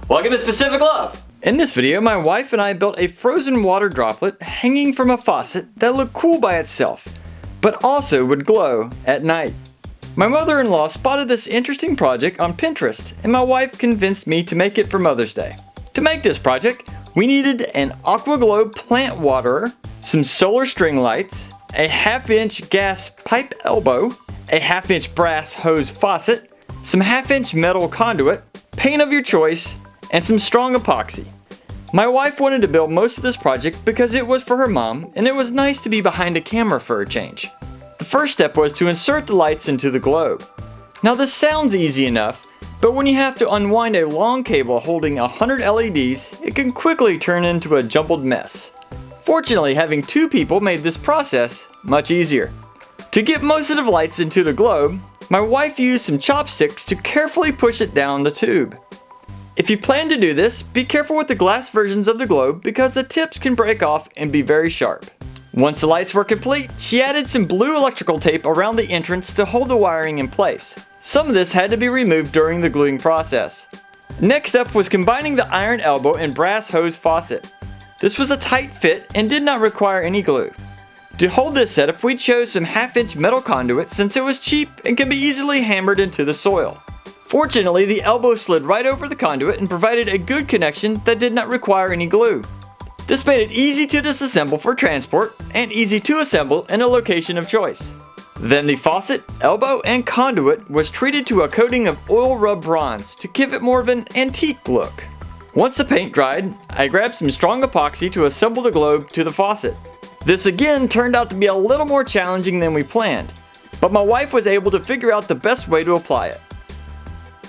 Welcome to Specific Love! In this video, my wife and I built a frozen water droplet hanging from a faucet that looked cool by itself, but also would glow at night. My mother-in-law spotted this interesting project on Pinterest, and my wife convinced me to make it for Mother's Day. To make this project, we needed an aqua glow plant waterer, some solar string lights, a 1/2-inch gas pipe elbow, a 1/2-inch brass hose faucet, some 1/2-inch metal conduit, paint of your choice, and some strong epoxy. My wife wanted to build most of this project because it was for her mom, and it was nice to be behind a camera for a change. The first step was to insert the lights into the globe. Now this sounds easy enough, but when you have to unwind a long cable holding 100 LEDs, it can quickly turn into a jumbled mess. Fortunately, having two people made this process much easier. To get most of the lights into the globe, my wife used some chopsticks to carefully push it down the tube. If you plan to do this, be careful with the glass versions of the globe because the tips can break off and be very sharp. Once the lights were complete, she added some blue electrical tape around the entrance to hold the wiring in place. Some of this had to be removed during the gluing process. Next up was combining the iron elbow and brass hose faucet. This was a tight fit and did not require any glue. To hold this setup, we chose some 1/2-inch metal conduit since it was cheap and can be easily hammered into the soil. Fortunately, the elbow slid right over the conduit and provided a good connection that did not require any glue. This made it easy to disassemble for transport and easy to assemble in a location of choice. Then the faucet, elbow, and conduit was treated to a coating of oil rub bronze to give it more of an antique look. Once the paint dried, I grabbed some strong epoxy to assemble the globe to the faucet. This again turned out to be a little more challenging than we planned, but my wife was able to figure out the best way to apply it.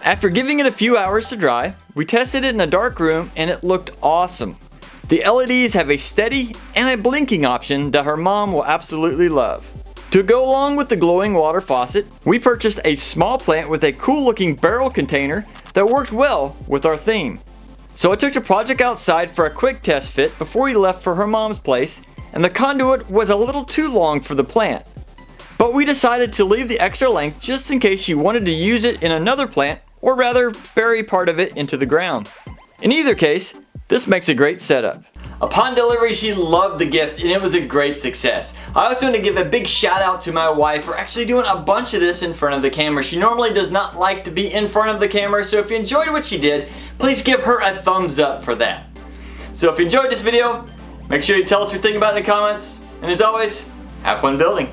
After giving it a few hours to dry, we tested it in a dark room and it looked awesome. The LEDs have a steady and a blinking option that her mom will absolutely love. To go along with the glowing water faucet, we purchased a small plant with a cool looking barrel container that worked well with our theme. So I took the project outside for a quick test fit before we left for her mom's place, and the conduit was a little too long for the plant. But we decided to leave the extra length just in case she wanted to use it in another plant, or rather bury part of it into the ground. In either case, this makes a great setup. Upon delivery, she loved the gift and it was a great success. I also want to give a big shout out to my wife for actually doing a bunch of this in front of the camera. She normally does not like to be in front of the camera, so if you enjoyed what she did, please give her a thumbs up for that. So if you enjoyed this video, make sure you tell us what you think about it in the comments, and as always, have fun building.